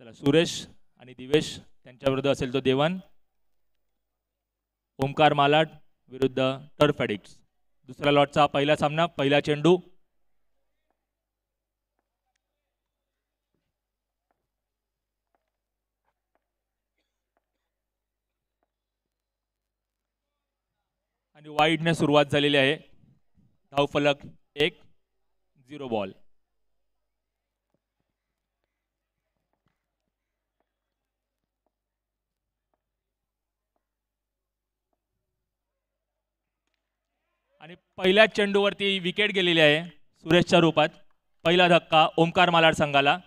चला सुरेश आणि दिवेश त्यांच्याविरुद्ध असेल तो देवान. ओमकार मालाड विरुद्ध टर्फ ॲडिक्ट्स. दुसऱ्या लॉटचा पहिला सामना. पहिला चेंडू आणि वाईडने सुरुवात झालेली आहे. धावफलक 1-0 बॉल. आणि पहिल्या चेंडूवरती विकेट गेलेली आहे सुरेशच्या रूपात. पहिला धक्का ओमकार मालाड संघाला.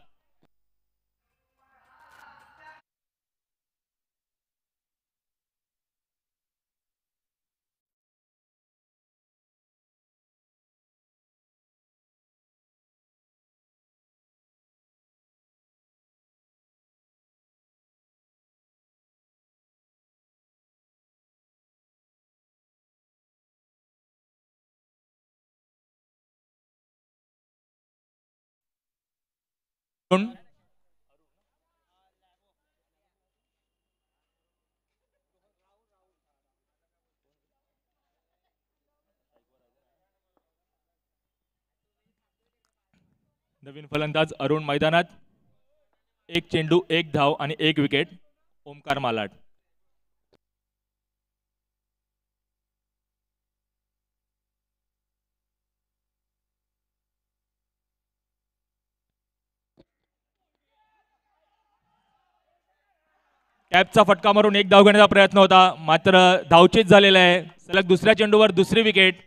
नवीन फलंदाज अरुण मैदानात. एक चेंडू, एक धाव आणि एक विकेट ओमकार मालाड. कॅपचा फटका मारून एक धाव घेण्याचा प्रयत्न होता, मात्र धावचीत झालेला आहे. सलग दुसऱ्या चेंडूवर दुसरी विकेट.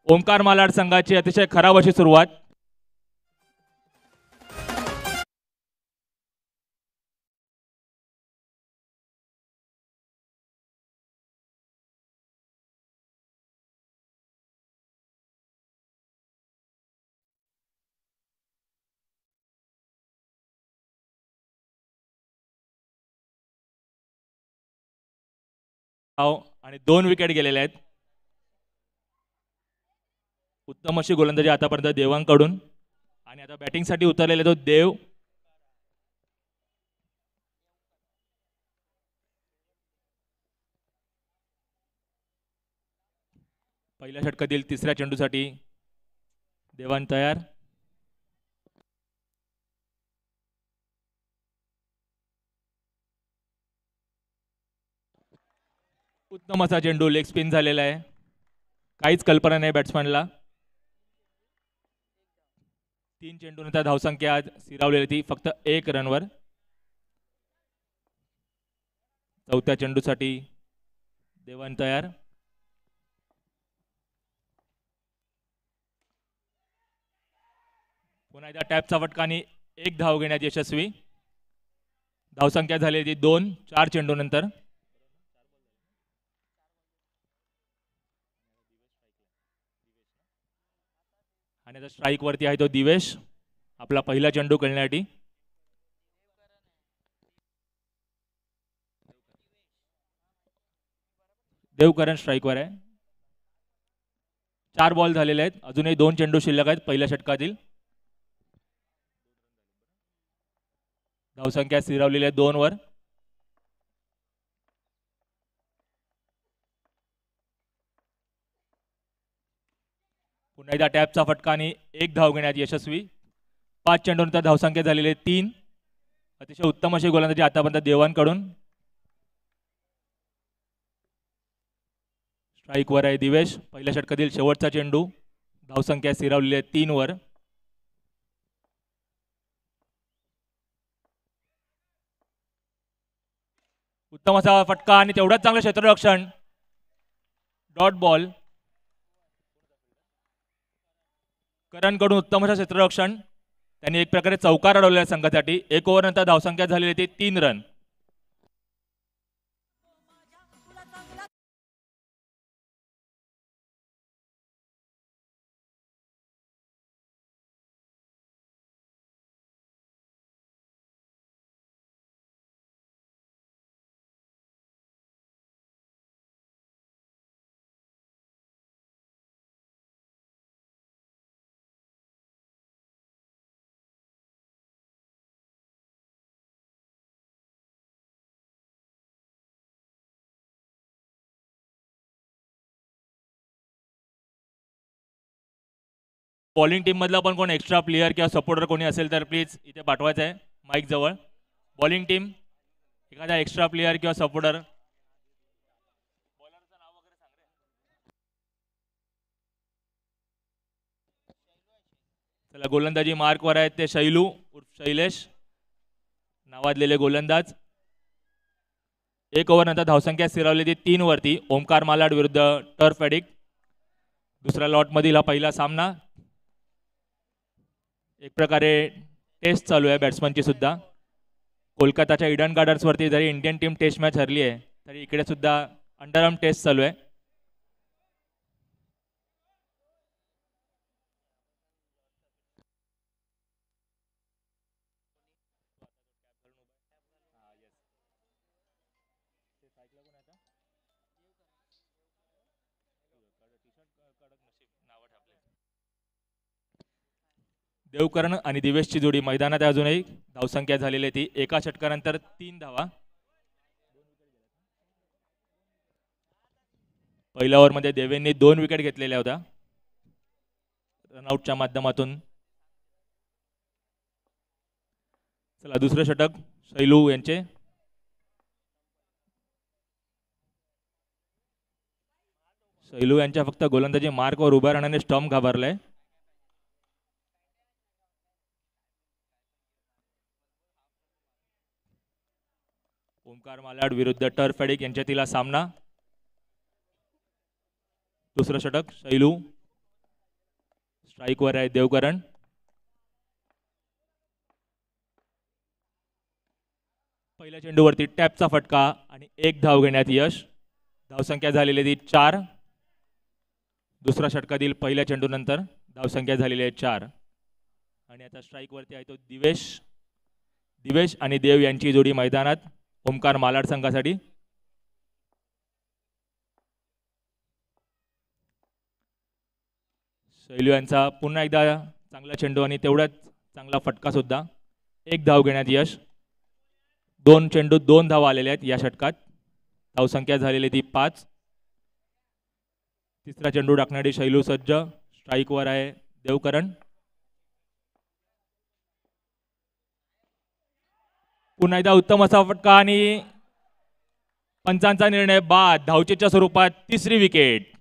ओमकार मालाड संघाची अतिशय खराब अशी सुरुवात. आणि 2 विकेट गेलेले आहेत. उत्तम अशी गोलंदाजी आतापर्यंत देवांकडून. आणि आता बॅटिंगसाठी उतरलेले तो देव. पहिल्या षटकातील तिसऱ्या चेंडूसाठी देवान तयार. उत्तम असा चेंडू लेग स्पिन झालेला आहे. काहीच कल्पना नाही बॅट्समॅनला. 3 चेंडूनंतर धावसंख्या आज स्थिरावलेली ती फक्त 1 रनवर. चौथ्या चेंडूसाठी देवान तयार. पुन्हा एकदा टॅपचा फटका आणि एक धाव घेण्यात यशस्वी. धावसंख्या झालेली 2 4 चेंडूनंतर. आणि आता स्ट्राईक वरती आहे तो दिवेश, आपला पहिला चेंडू खेळण्यासाठी. देवकरण स्ट्राईकवर आहे. 4 बॉल झालेले आहेत, अजूनही 2 चेंडू शिल्लक आहेत पहिल्या षटकातील. धावसंख्या स्थिरावलेली आहे 2 वर. पुन्हा एकदा टॅपचा फटका आणि एक धाव घेण्यात यशस्वी. 5 चेंडूनंतर धावसंख्या झालेली आहे 3. अतिशय उत्तम अशी गोलंदाजी आतापर्यंत देवांकडून. स्ट्राईकवर आहे दिवेश, पहिल्या षटकातील शेवटचा चेंडू. धावसंख्या स्थिरावलेली आहे 3 वर. उत्तम असा फटका आणि तेवढाच चांगलं क्षेत्ररक्षण. Dot ball. करणकडून उत्तम असं क्षेत्ररक्षण. त्यांनी एक प्रकारे चौकार अडवलेला संघासाठी. 1 ओव्हर नंतर धावसंख्या झालेली ती 3 रन. बॉलिंग टीम मधला पण कोण एक्स्ट्रा प्लेयर किंवा सपोर्टर कोणी असेल तर प्लीज इथे पाठवायचं आहे माईक जवळ. बॉलिंग टीम एखादा एक्स्ट्रा प्लेयर किंवा सपोर्टर. चला गोलंदाजी मार्कवर आहेत ते शैलू उर्फ शैलेश नावाजलेले गोलंदाज. एक ओव्हर नंतर धावसंख्या स्थिरावली ती 3 वरती. ओमकार मालाड विरुद्ध टर्फ एडिक. दुसऱ्या लॉटमधील हा पहिला सामना. एक प्रकारे टेस्ट चालू आहे बॅट्समनची सुद्धा. कोलकाताच्या इडन गार्डन्सवरती जरी इंडियन टीम टेस्ट मॅच हरली आहे तरी इकडे सुद्धा अंडरआर्म टेस्ट चालू आहे. देवकरण आणि दिवेशची जोडी मैदानात अजूनही. धावसंख्या झालेली ती एका षटकानंतर 3 धावा. पहिल्या ओव्हरमध्ये देवेंनी 2 विकेट घेतलेल्या होत्या रनआउटच्या माध्यमातून. चला दुसरं षटक शैलू यांचे. शैलू यांच्या फक्त गोलंदाजी मार्कवर उभा राहण्याने स्टंप घाबरलाय. ओमकार मालाड विरुद्ध टर्फ एडिक यांच्यातील हा सामना. दुसरं षटक शैलू. स्ट्राईकवर आहे देवकरण. पहिल्या चेंडूवरती टॅपचा फटका आणि 1 धाव घेण्यात यश. धावसंख्या झालेली ती 4. दुसऱ्या षटकातील पहिल्या चेंडूनंतर धावसंख्या झालेली आहे 4. आणि आता स्ट्राईकवरती आहे तो दिवेश. दिवेश आणि देव यांची जोडी मैदानात ओमकार मालाड संघासाठी. शैलू यांचा पुन्हा एकदा चांगला चेंडू आणि तेवढाच चांगला फटका सुद्धा. 1 धाव घेण्यात यश. 2 चेंडू 2 धावा आलेल्या आहेत या षटकात. धावसंख्या झालेली ती 5. तिसरा चेंडू टाकणारी शैलू सज्ज. स्ट्राईकवर आहे देवकरण. पुन्हा एकदा उत्तम असा फटका आणि पंचांचा निर्णय बाद. धावचेच्या स्वरूपात 3री विकेट.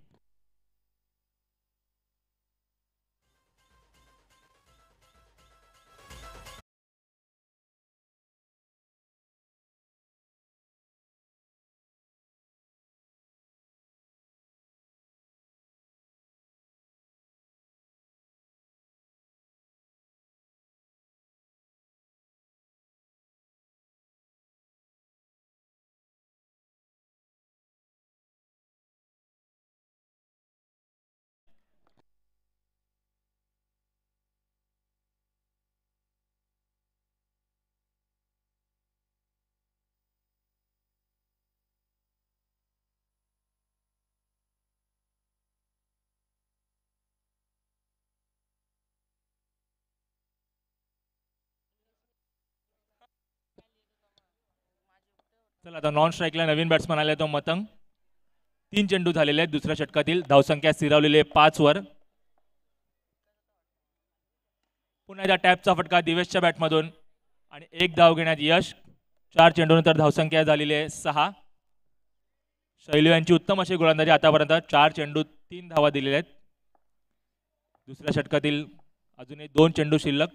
चला आता नॉन स्ट्राईकला नवीन बॅट्समन आले तो मतंग. 3 चेंडू झालेले आहेत दुसऱ्या षटकातील. धावसंख्या स्थिरावलेली आहे 5 वर. पुन्हा एकदा टॅपचा फटका दिवेशच्या बॅटमधून आणि 1 धाव घेण्यात यश. 4 चेंडूनंतर धावसंख्या झालेली आहे 6. शैलू यांची उत्तम अशी गोलंदाजी आतापर्यंत. 4 चेंडू 3 धावा दिलेल्या आहेत. दुसऱ्या षटकातील अजूनही 2 चेंडू शिल्लक.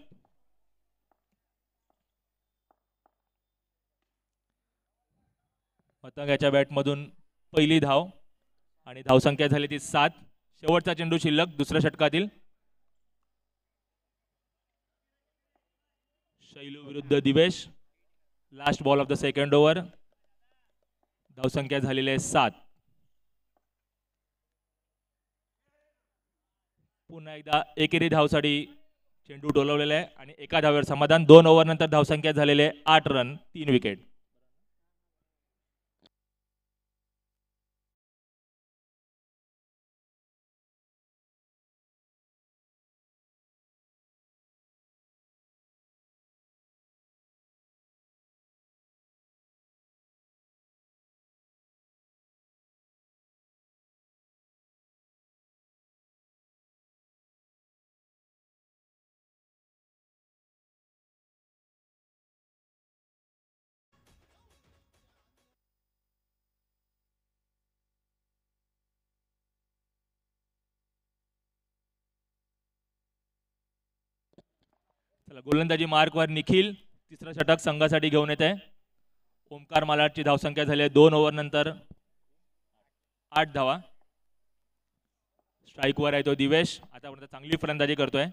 मतंगाच्या बॅटमधून पहिली धाव आणि धावसंख्या झाली ती 7. शेवटचा चेंडू शिल्लक दुसऱ्या षटकातील. शैलू विरुद्ध Divesh. Last ball of the second over. धावसंख्या झालेली आहे 7. पुन्हा एकदा एकेरी धावसाठी चेंडू डोलवलेला आहे आणि एका धावेवर समाधान. 2 ओव्हर नंतर धावसंख्या झालेली आहे 8 रन 3 विकेट. चला गोलंदाजी मार्कवर निखिल तिसरं षटक संघासाठी घेऊन येत आहे. ओमकार मालाडची धावसंख्या झाली आहे 2 ओव्हर नंतर 8 धावा. स्ट्राईकवर आहे तो दिवेश, आतापर्यंत चांगली फलंदाजी करतोय.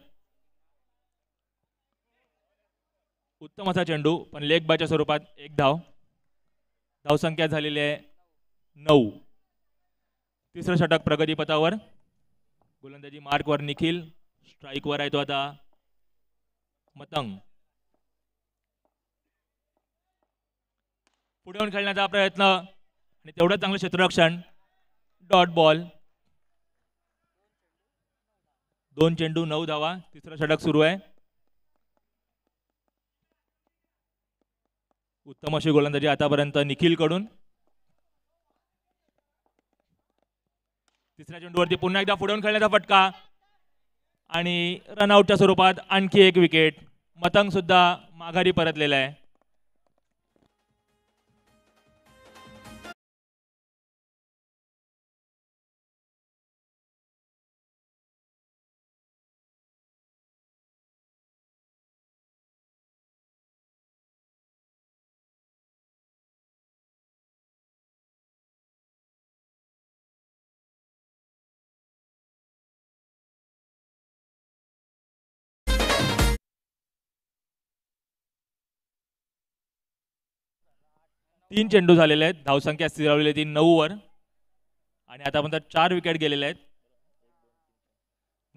उत्तम असा चेंडू पण लेग बायच्या स्वरूपात 1 धाव. धावसंख्या झालेली आहे 9. तिसरं षटक प्रगतीपथावर. गोलंदाजी मार्कवर निखिल, स्ट्राईकवर आहे तो आता मतंग. पुढे येऊन खेळण्याचा प्रयत्न आणि तेवढं चांगलं क्षेत्ररक्षण. Dot ball. 2 चेंडू 9 धावा. तिसरं षटक सुरू आहे. उत्तम अशी गोलंदाजी आतापर्यंत निखिल कडून. तिसऱ्या चेंडूवरती पुन्हा एकदा पुढे येऊन खेळण्याचा फटका आणि रनआउटच्या स्वरूपात आणखी 1 विकेट. मतंग सुद्धा माघारी परतलेला आहे. तीन चेंडू झालेले आहेत. धावसंख्या स्थिरावलेली ती 9 वर आणि आतापर्यंत 4 विकेट गेलेले आहेत.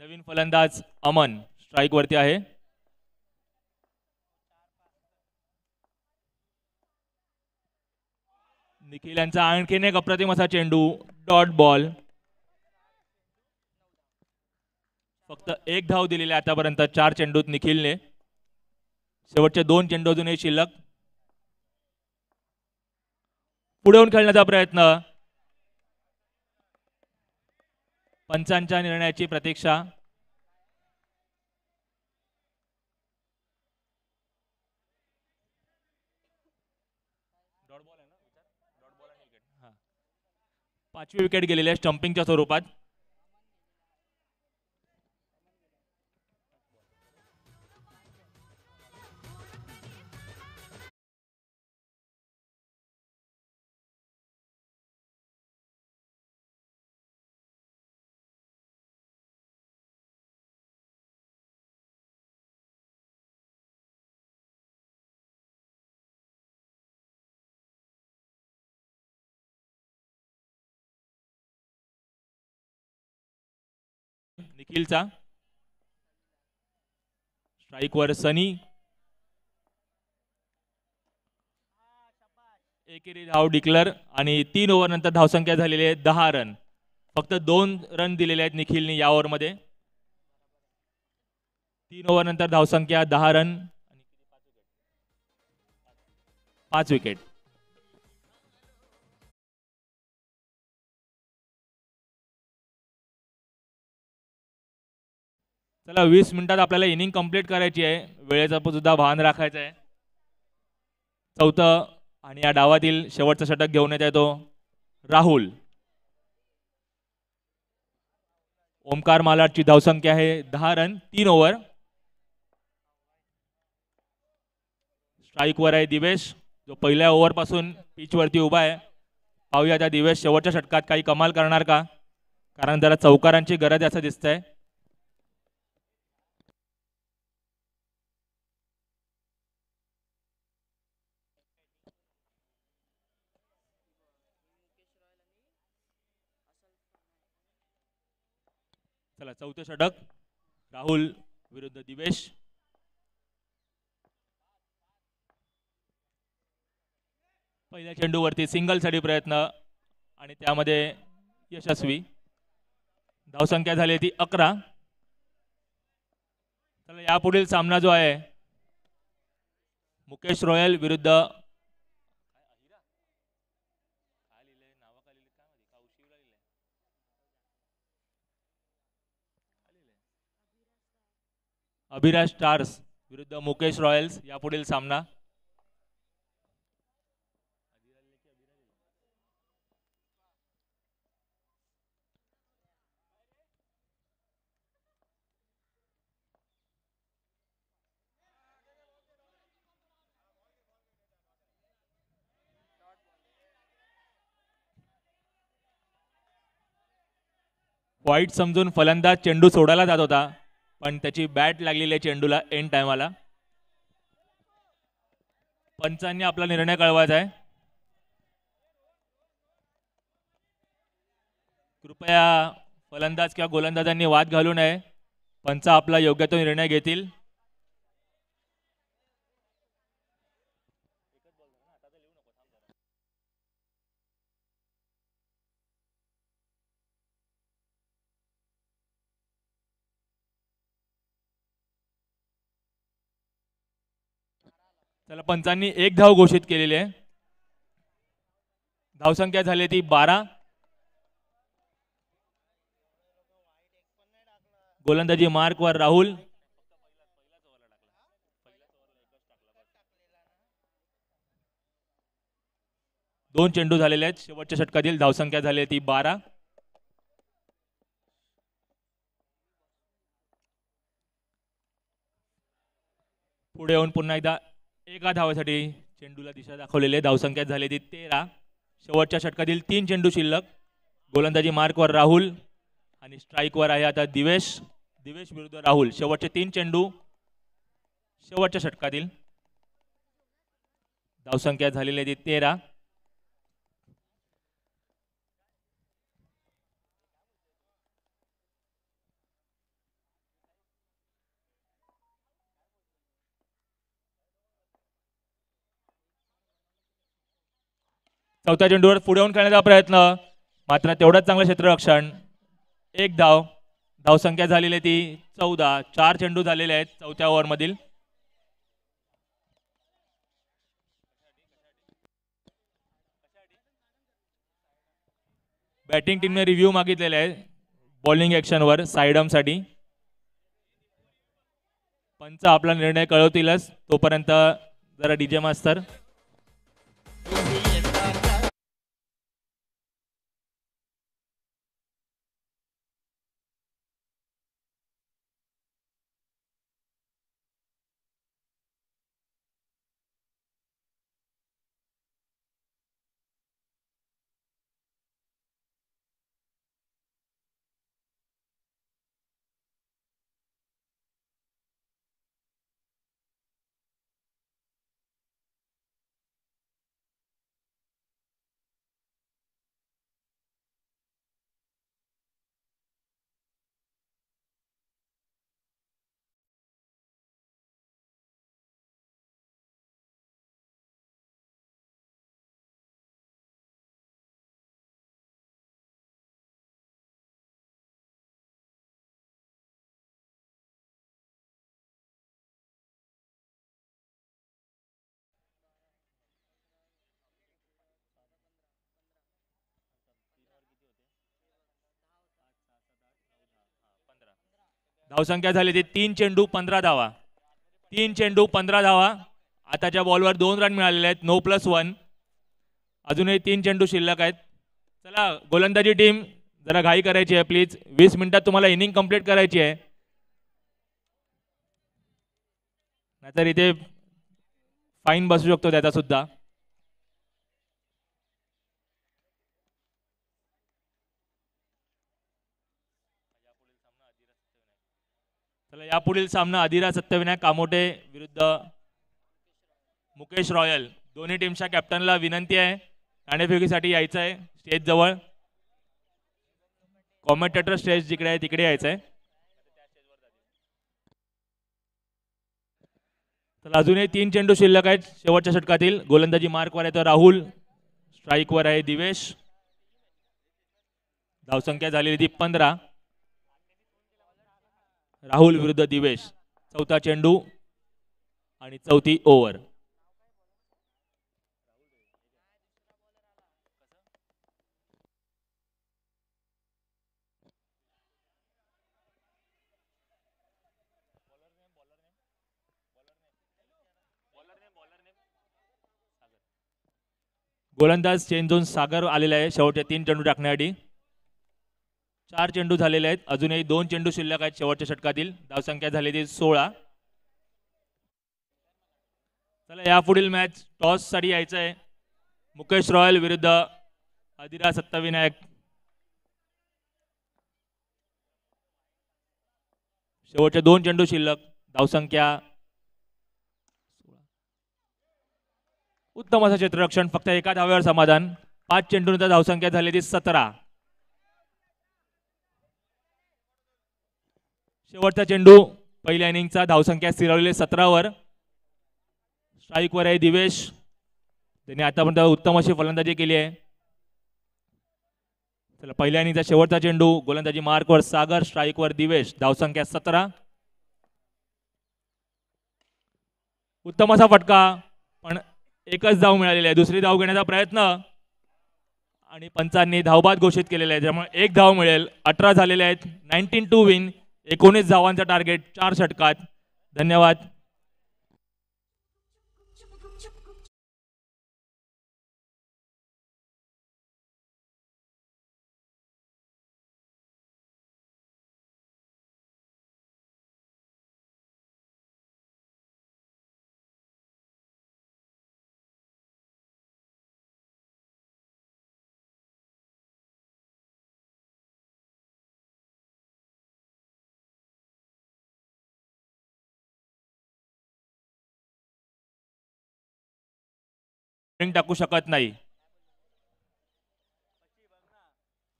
नवीन फलंदाज अमन स्ट्राईक वरती आहे. निखिल यांचा आणखीन एक अप्रतिम असा चेंडू. Dot ball. फक्त 1 धाव दिलेली आहे आतापर्यंत 4 चेंडूत निखिलने. शेवटचे 2 चेंडू अजूनही शिल्लक. पुढे येऊन खेळण्याचा प्रयत्न. पंचांच्या निर्णयाची प्रतीक्षा. पाचवी विकेट गेलेली आहे स्टंपिंगच्या स्वरूपात. निखिलचा स्ट्राईकवर सनी. एकेरी धाव डिक्लेअर आणि 3 ओव्हर नंतर धावसंख्या झालेली आहे 10 रन. फक्त 2 रन दिलेले आहेत निखिलने या ओव्हरमध्ये. 3 ओव्हर नंतर धावसंख्या 10 रन 5 विकेट. चला 20 मिनिटात आपल्याला इनिंग कंप्लीट करायची आहे. वेळेचं सुद्धा भान राखायचं आहे. चौथं आणि या डावातील शेवटचं षटक घेऊन येत आहे तो राहुल. ओमकार मालाडची धावसंख्या आहे 10 रन 3 ओव्हर. स्ट्राईकवर आहे दिवेश जो पहिल्या ओव्हर पासून पिच वरती उभा आहे. पाहूया त्या दिवेश शेवटच्या षटकात काही कमाल करणार का, कारण त्याला चौकारांची गरज असं दिसतंय. चला चौथे षटक राहुल विरुद्ध दिवेश. पहिल्या चेंडूवरती सिंगल साठी प्रयत्न आणि त्यामध्ये यशस्वी. धावसंख्या झाली ती 11. चला यापुढील सामना जो आहे मुकेश रॉयल विरुद्ध अभिराज स्टार्स विरुद्ध मुकेश रॉयल्स. यापुढील सामना. वाईट समजून फलंदाज चेंडू सोडायला जात होता, पण त्याची बॅट लागलेली आहे चेंडूला एंड टायमाला. पंचांनी आपला निर्णय कळवायचा आहे. कृपया फलंदाज किंवा गोलंदाजांनी वाद घालू नये. पंच आपला योग्य तो निर्णय घेतील. चला, पंचांनी एक धाव घोषित केलेली आहे. धावसंख्या झाली ती 12. गोलंदाजी मार्कवर राहुल. दोन चेंडू झालेले आहेत. शेवटच्या षटकातील धावसंख्या झाली ती 12. पुढे येऊन पुन्हा एकदा एका धावासाठी चेंडूला दिशा दाखवलेली आहे. धावसंख्या झाली ती 13. शेवटच्या षटकातील 3 चेंडू शिल्लक. गोलंदाजी मार्कवर राहुल आणि स्ट्राईकवर आहे आता दिवेश. दिवेश विरुद्ध राहुल. शेवटचे 3 चेंडू शेवटच्या षटकातील. धावसंख्या झालेली आहे ती 13. चौथ्या चेंडूवर पुढे येऊन खेळण्याचा प्रयत्न, मात्र तेवढंच चांगलं क्षेत्ररक्षण. एक धाव. धावसंख्या झालेली ती 14. 4 चेंडू झालेले आहेत चौथ्या ओव्हरमधील. बॅटिंग टीमने रिव्ह्यू मागितलेले आहे बॉलिंग ॲक्शनवर साईडमसाठी. पंच आपला निर्णय कळवतीलच, तोपर्यंत जरा डीजे मास्तर. धावसंख्या झाली ती 3 चेंडू 15 धावा. 3 चेंडू 15 धावा. आताच्या बॉलवर 2 रन मिळालेले आहेत. No plus 1. अजूनही 3 चेंडू शिल्लक आहेत. चला गोलंदाजी टीम, जरा घाई करायची आहे प्लीज. 20 मिनिटात तुम्हाला इनिंग कंप्लीट करायची आहे, नाहीतर इथे फाईन बसू शकतो त्याचा सुद्धा. चला, यापुढील सामना अधिरा सत्यविनायक कामोटे विरुद्ध मुकेश रॉयल. दोन्ही टीमच्या कॅप्टनला विनंती आहे नाणेफेकीसाठी यायचं आहे स्टेज जवळ. कॉमेंटेटर स्टेज जिकडे आहे तिकडे यायचं आहे. तर अजूनही 3 चेंडू शिल्लक आहेत शेवटच्या षटकातील. गोलंदाजी मार्कवर आहे तर राहुल, स्ट्राईकवर आहे दिवेश. धावसंख्या झालेली ती 15. राहुल विरुद्ध दिवेश. चौथा चेंडू आणि चौथी ओव्हर. गोलंदाज चेंज झोन सागर आलेला आहे शेवटचे 3 चेंडू टाकण्यासाठी. 4 चेंडू झालेले आहेत. अजूनही 2 चेंडू शिल्लक आहेत शेवटच्या षटकातील. धावसंख्या झाली ती 16. चला, यापुढील मॅच टॉस साठी यायचं आहे. मुकेश रॉयल विरुद्ध अधिरा सत्यविनायक. शेवटचे 2 चेंडू शिल्लक. धावसंख्या उत्तम असं क्षेत्ररक्षण, फक्त एका धावेवर समाधान. 5 चेंडूनंतर धावसंख्या झालेली 17. शेवटचा चेंडू पहिल्या इनिंगचा. धावसंख्या स्थिरावलेली 17 वर. स्ट्राईकवर आहे दिवेश. त्यांनी आतापर्यंत उत्तम अशी फलंदाजी केली आहे. चला पहिल्या इनिंगचा शेवटचा चेंडू. गोलंदाजी मार्कवर सागर, स्ट्राईकवर दिवेश. धावसंख्या 17. उत्तम असा फटका, पण एकच धाव मिळालेली आहे. दुसरी धाव घेण्याचा प्रयत्न आणि पंचांनी धावबाद घोषित केलेला आहे, त्यामुळे एक धाव मिळेल. 18 झालेले आहेत. 19 टू विन. 19 धावांचा टार्गेट 4 षटकात. धन्यवाद. टाकू शकत नाही,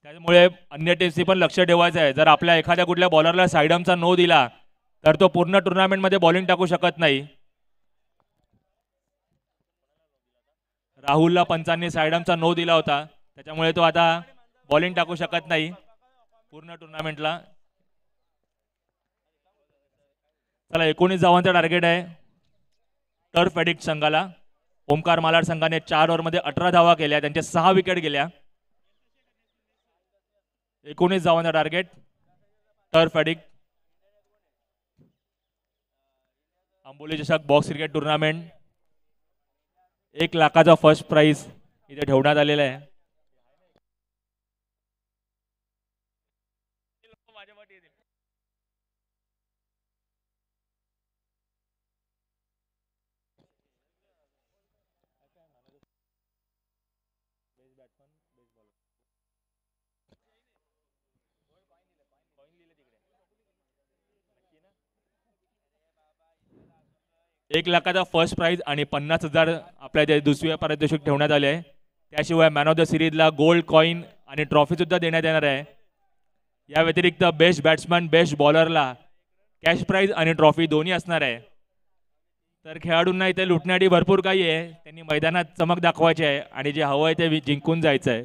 त्यामुळे अन्य टीमची पण लक्ष ठेवायचं आहे. जर आपल्या एखाद्या कुठल्या बॉलरला साइडमचा नो दिला तर तो पूर्ण टुर्नामेंट मध्ये बॉलिंग टाकू शकत नाही. राहुलला पंचांनी साइडमचा नो दिला होता, त्याच्यामुळे तो आता बॉलिंग टाकू शकत नाही पूर्ण टुर्नामेंटला. चला 19 धावांचा टार्गेट आहे टर्फ एडिक्ट संघाला. ओमकार मालाड संघाने 4 ओव्हरमध्ये 18 धावा केल्या, त्यांच्या 6 विकेट गेल्या. 19 धावांचा टार्गेट टर्फ एडिक्ट. आंबोली चषक बॉक्स क्रिकेट टुर्नामेंट 1 लाखाचा फर्स्ट प्राइज इथे ठेवण्यात आलेला आहे. एक लाखाचा फर्स्ट प्राइज आणि 50,000 आपल्या दुसऱ्या पारितोषिक ठेवण्यात आले आहे. त्याशिवाय मॅन ऑफ द सिरीजला गोल्ड कॉइन आणि ट्रॉफी सुद्धा देण्यात येणार आहे. या व्यतिरिक्त बेस्ट बॅट्समॅन, बेस्ट बॉलरला कॅश प्राइज आणि ट्रॉफी दोन्ही असणार आहे. तर खेळाडूंना इथे लुटण्यासाठी भरपूर काही आहे. त्यांनी मैदानात चमक दाखवायची आहे आणि जे हवं आहे ते जिंकून जायचं आहे.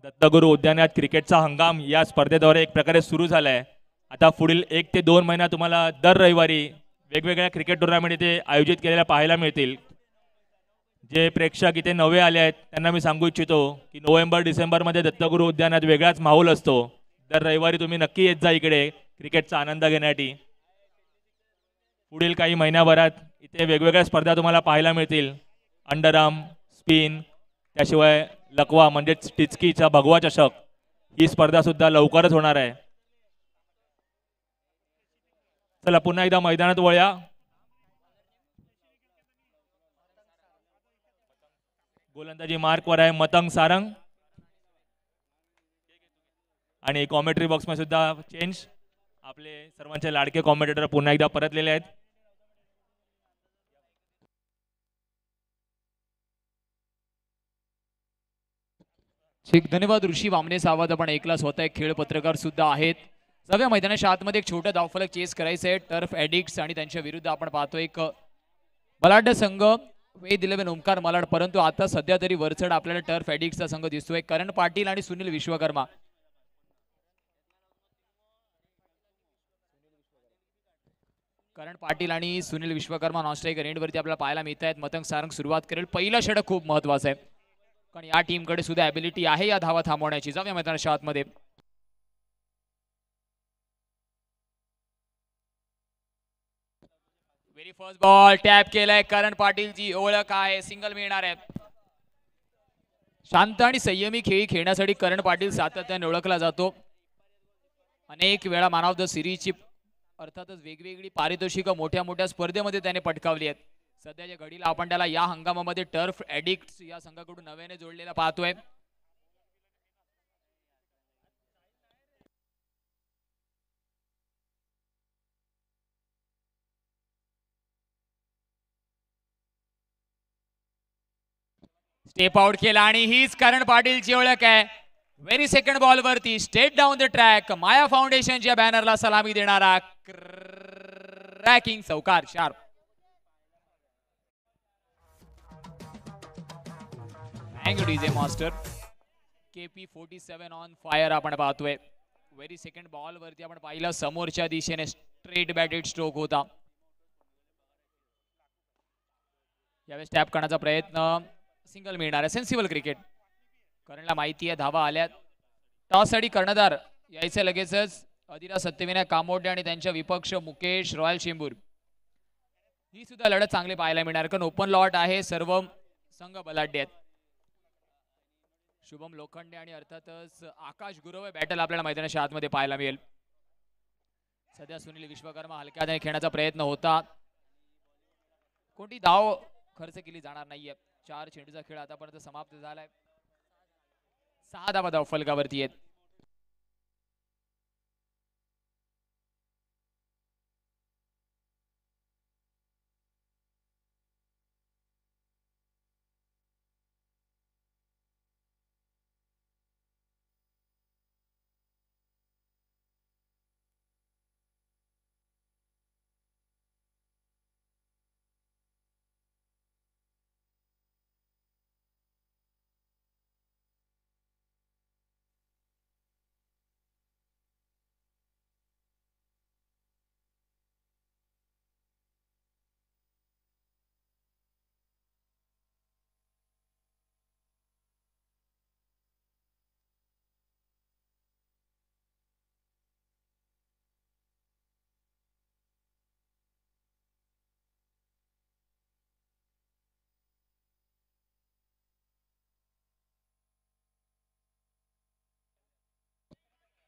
दत्तगुरू उद्यानात क्रिकेटचा हंगाम या स्पर्धेद्वारे एक प्रकारे सुरू झाला आहे. आता पुढील 1 ते 2 महिना तुम्हाला दर रविवारी वेगवेगळ्या क्रिकेट टुर्नामेंट इथे आयोजित केलेल्या पाहायला मिळतील. जे प्रेक्षक इथे नवे आले आहेत त्यांना मी सांगू इच्छितो की नोव्हेंबर डिसेंबरमध्ये दत्तगुरू उद्यानात वेगळाच माहोल असतो. दर रविवारी तुम्ही नक्की येत जा इकडे क्रिकेटचा आनंद घेण्यासाठी. पुढील काही महिन्याभरात इथे वेगवेगळ्या स्पर्धा तुम्हाला पाहायला मिळतील. अंडरआर्म, स्पिन, त्याशिवाय लकवा म्हणजे टिचकीचा भगवा चषक ही स्पर्धा सुद्धा लवकरच होणार आहे. चला पुन्हा एकदा मैदानात वळूया. गोलंदाजी मार्कवर आहे मतंग सारंग आणि कॉमेंट्री बॉक्स मध्ये सुद्धा चेंज. आपले सर्वांचे लाडके कॉमेंटेटर पुन्हा एकदा परतलेले आहेत. धन्यवाद ऋषी वामने सावध. आपण ऐकला स्वतः एक खेळ पत्रकार सुद्धा आहेत. सगळ्या मैदानाच्या आतमध्ये एक छोटा धावफलक चेस करायचं आहे टर्फ एडिक्ट्स आणि त्यांच्या विरुद्ध आपण पाहतो एक बलाढ्य संघ वेद 11 ओमकार मालाड. परंतु आता सध्या तरी वरचढ आपल्याला टर्फ एडिक्ट्सचा संघ दिसतोय. करण पाटील आणि सुनील विश्वकर्मा. करण पाटील आणि सुनील विश्वकर्मा नॉन स्ट्रायकर एंडवरती आपल्याला पाहायला मिळत आहेत. मतंग सारंग सुरुवात करेल. पहिला षटक खूप महत्वाचा आहे कारण या टीमकडे सुद्धा ॲबिलिटी आहे या धावा थांबवण्याची. जाऊया मैदानाच्या आतमध्ये. व्हेरी फर्स्ट बॉल टॅप केलाय. करण पाटीलची ओळख आहे, सिंगल मिळणार आहे. शांत आणि संयमी खेळी खेळण्यासाठी करण पाटील सातत्याने ओळखला जातो. अनेक वेळा मॅन ऑफ द सिरीजची अर्थातच वेगवेगळी पारितोषिकं मोठ्या मोठ्या स्पर्धेमध्ये त्याने पटकावली आहेत. सध्याच्या घडीला आपण त्याला या हंगामामध्ये टर्फ एडिक्ट्स या संघाकडून नव्याने जोडलेला पाहतोय. स्टेप आउट केला आणि हीच करण पाटीलची ओळख आहे. व्हेरी सेकंड बॉल वरती स्ट्रेट डाऊन द ट्रॅक माया फाउंडेशनच्या बॅनरला सलामी देणारा क्रॅकिंग चौकार sharp. Thank you DJ master. KP47 on fire आपण पाहतोय. व्हेरी सेकंड बॉल वरती आपण पाहिलं समोरच्या दिशेने स्ट्रेट बॅटेड स्ट्रोक होता. यावेळेस टॅप करण्याचा प्रयत्न, सिंगल मिळणार आहे. Sensible cricket. करणला माहिती आहे धावा आल्यात. टॉस साठी कर्णधार यायचे लगेचच अधिरा सत्यविनायक कामोडे आणि त्यांच्या विपक्ष मुकेश रॉयल चेंबूर. ही सुद्धा लढत चांगली पाहायला मिळणार कारण ओपन लॉट आहे. सर्व संघ बलाढ्य आहेत. शुभम लोखंडे आणि अर्थातच आकाश गुरव बॅटल आपल्याला मैदानाच्या आतमध्ये पाहायला मिळेल. सध्या सुनील विश्वकर्मा हलक्या हाताने खेळण्याचा प्रयत्न होता. कोणती धाव खर्च केली जाणार नाहीये. 4 चेंडूचा खेळ आतापर्यंत समाप्त झालाय. 6 धावा धाव फलकावरती आहेत.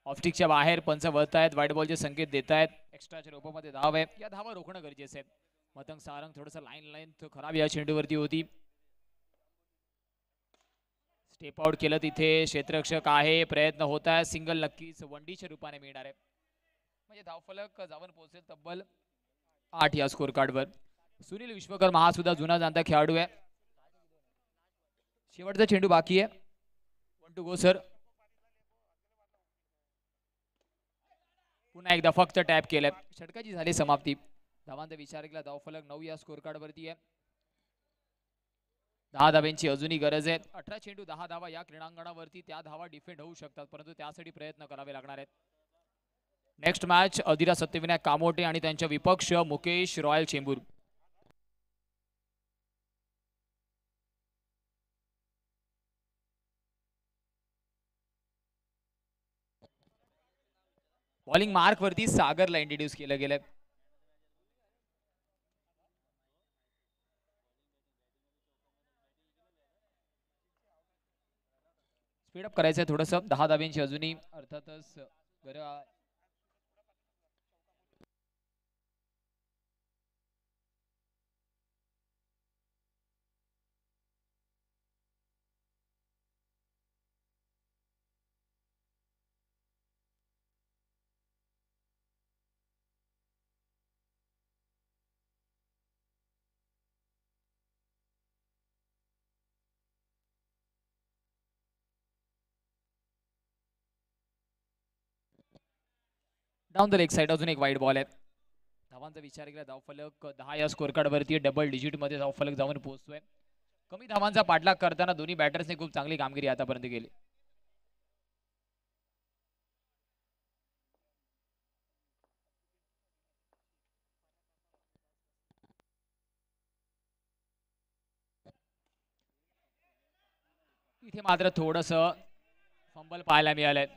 ऑफस्टिकच्या बाहेर पंच वळत आहेत. व्हाईट बॉलचे संकेत देत आहेत. एक्स्ट्राच्या रूपामध्ये धाव आहे. या धावा रोखणं गरजेचं आहे. मतंग सारंग थोडंसं लाईन खराब या चेंडूवरती होती. स्टेप आउट केलं तिथे क्षेत्ररक्षक आहे. प्रयत्न होत आहे. सिंगल नक्कीच वनडीच्या रूपाने मिळणार आहे. म्हणजे धावफलक जाऊन पोहोचेल तब्बल 8 या स्कोर कार्डवर. सुनील विश्वकर्मा हा सुद्धा जुना जाणता खेळाडू आहे. शेवटचा चेंडू बाकी आहे. 1 to go सर. पुन्हा एकदा फक्त टॅप केलं. षटकाची झाली समाप्ती. धावांचा विचार केला धावफलक 9 या स्कोर कार्ड वरती आहे. 10 धावांची अजूनही गरज आहे. 18 चेंडू 10 धावा या क्रीडांगणावरती. त्या धावा डिफेंड होऊ शकतात परंतु त्यासाठी प्रयत्न करावे लागणार आहेत. नेक्स्ट मॅच अधिरा सत्यविनायक कामोटे आणि त्यांच्या विपक्ष Mukesh royal Chembur. Bowling mark वरती सागरला इंट्रोड्यूस केलं गेलं. स्पीडअप करायचंय थोडंसं. 10 धाब्यांची अजूनही अर्थातच डाऊन द लेग साइड अजून एक वाईड बॉल आहे. धावांचा विचार केला धावफलक 10 या स्कोर कार्ड वरती डबल डिजिट मध्ये धावफलक जाऊन पोहोचतोय. कमी धावांचा पाठलाग करताना दोन्ही बॅटर्सने खूप चांगली कामगिरी आतापर्यंत केली. इथे मात्र थोडस फंबल पाहायला मिळालंय.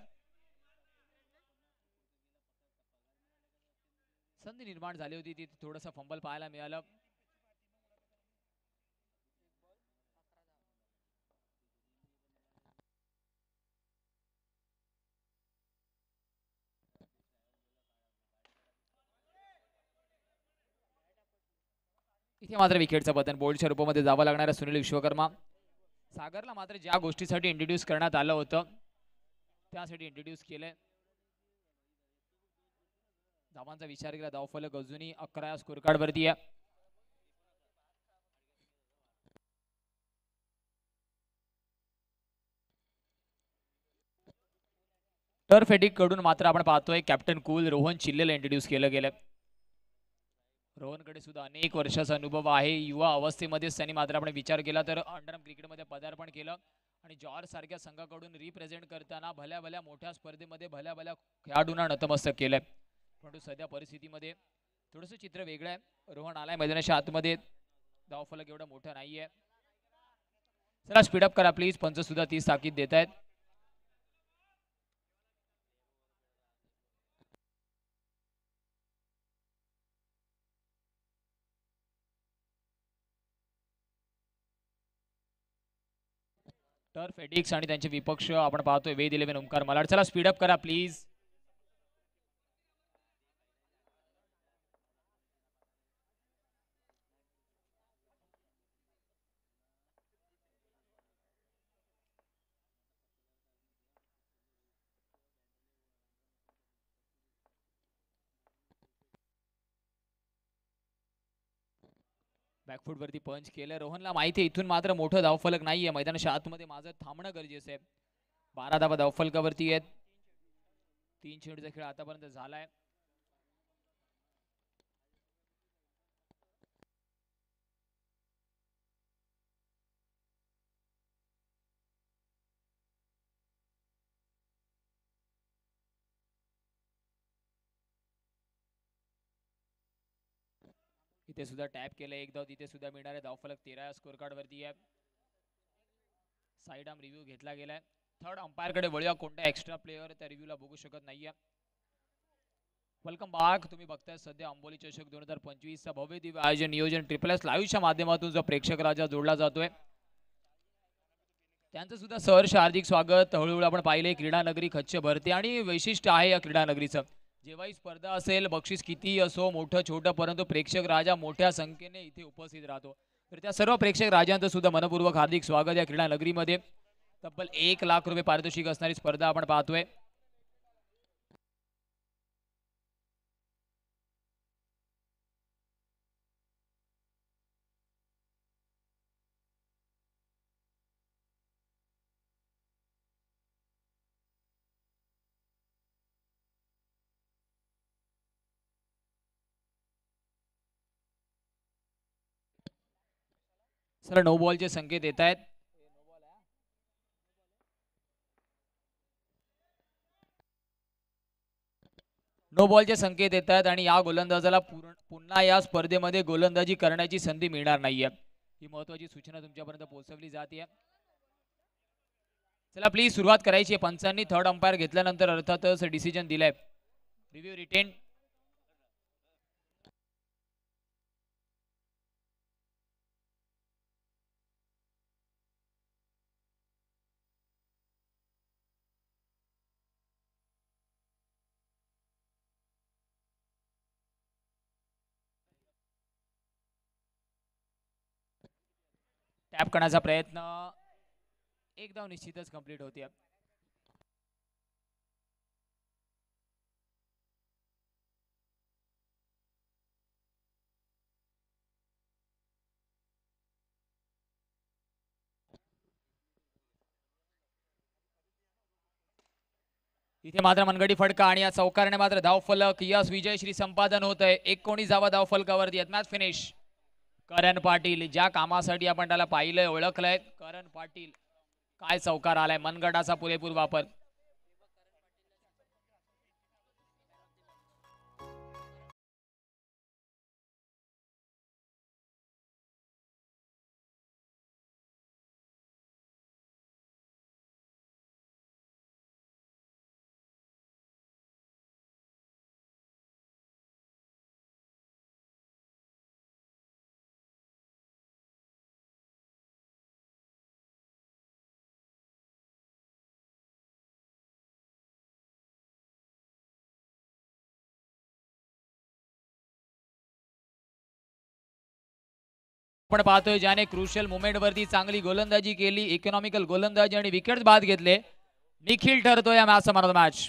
संधी निर्माण झाली होती ती थोडंसं फंबल पाहायला मिळालं. इथे मात्र विकेटचं पतन. बोल्डच्या रूपामध्ये जावं लागणार आहे सुनील विश्वकर्मा. सागरला मात्र ज्या गोष्टीसाठी इंट्रोड्यूस करण्यात आलं होतं त्यासाठी इंट्रोड्यूस केलंय. धावांचा विचार केला धावफलक अजूनही 11 या स्कोर कार्ड वरती आहे. टर्फ एडिक कडून मात्र आपण पाहतोय कॅप्टन कूल रोहन चिल्लेला इंट्रोड्यूस केलं गेलं. रोहनकडे सुद्धा अनेक वर्षाचा अनुभव आहे. युवा अवस्थेमध्येच त्यांनी मात्र आपण विचार केला तर अंडरआर्म क्रिकेटमध्ये पदार्पण केलं आणि जॉर्ज सारख्या संघाकडून रिप्रेझेंट करताना भल्या भल्या मोठ्या स्पर्धेमध्ये भल्या भल्या खेळाडूंना नतमस्तक केलंय. परंतु सध्या परिस्थितीमध्ये थोडंसं चित्र वेगळं आहे. रोहन आलाय मैदानाच्या आतमध्ये, धावफलक एवढं मोठं नाहीये. चला स्पीडअप करा प्लीज. पंच सुद्धा 30 ताकीद देत आहेत. टर्फ एडिक्स आणि त्यांचे विपक्ष आपण पाहतोय वेद 11 ओमकार मलाड. चला स्पीडअप करा प्लीज. बॅकफूट वरती पंच केलं. रोहनला माहिती आहे इथून मात्र मोठं धावफलक नाहीये. मैदानाच्या आतमध्ये माझं थांबणं गरजेचं आहे. 12 धावा धावफलकावरती आहेत. 3 चेंडूचा खेळ आतापर्यंत झालाय. इथे सुद्धा टॅप केलं. एक धाव तिथे सुद्धा मिळणार आहे. धावफलक 13 स्कोर कार्ड वरती आहे. साइड आर्म रिव्ह्यू घेतला गेलाय. थर्ड अंपायर कडे वळूया. कोणता एक्स्ट्रा प्लेयर त्या रिव्ह्यूला बघू शकत नाहीये. Welcome back. तुम्ही बघताय सध्या अंबोली चषक 2025 चा भव्य दिव्य आयोजन नियोजन ट्रिपल लाईव्हच्या माध्यमातून जो प्रेक्षक राजा जोडला जातोय त्यांचं सुद्धा सहर्ष हार्दिक स्वागत. हळूहळू आपण पाहिले क्रीडा नगरी खच्च भरते आणि वैशिष्ट्य आहे या क्रीडा नगरीचं. जेव्हाही स्पर्धा असेल बक्षीस कितीही असो मोठं छोटं परंतु प्रेक्षक राजा मोठ्या संख्येने इथे उपस्थित राहतो. तर त्या सर्व प्रेक्षक राजांचं सुद्धा मनपूर्वक हार्दिक स्वागत या क्रीडा नगरीमध्ये. तब्बल 1 लाख रुपये पारितोषिक असणारी स्पर्धा आपण पाहतोय. सर नो बॉलचे संकेत येत आहेत. नो बॉलचे संकेत येत आहेत आणि या गोलंदाजाला पुन्हा या स्पर्धेमध्ये गोलंदाजी करण्याची संधी मिळणार नाहीये. ही महत्त्वाची सूचना तुमच्यापर्यंत पोहोचवली जाते. चला प्लीज सुरुवात करायची आहे. पंचांनी थर्ड अंपायर घेतल्यानंतर अर्थातच डिसिजन दिलाय. Review retain. टॅप करण्याचा प्रयत्न. एक धाव निश्चितच कंप्लीट होते. इथे मात्र मनगडी फटका आणि या चौकारने मात्र धावफलक यस विजयश्री संपादन होत आहे. 19 धावा धावफलकावरती आहेत. Match finish. करण पाटील ज्या कामासाठी आपण त्याला पाहिलंय ओळखलंय करण पाटील काय चौकार आलाय. मनगटाचा पुरेपूर वापर. आपण पाहतोय ज्याने क्रुशियल मोमेंट वरती चांगली गोलंदाजी केली. इकॉनॉमिकल गोलंदाजी आणि विकेट्स बाद घेतले. निखिल ठरतोय या मॅच मॅच.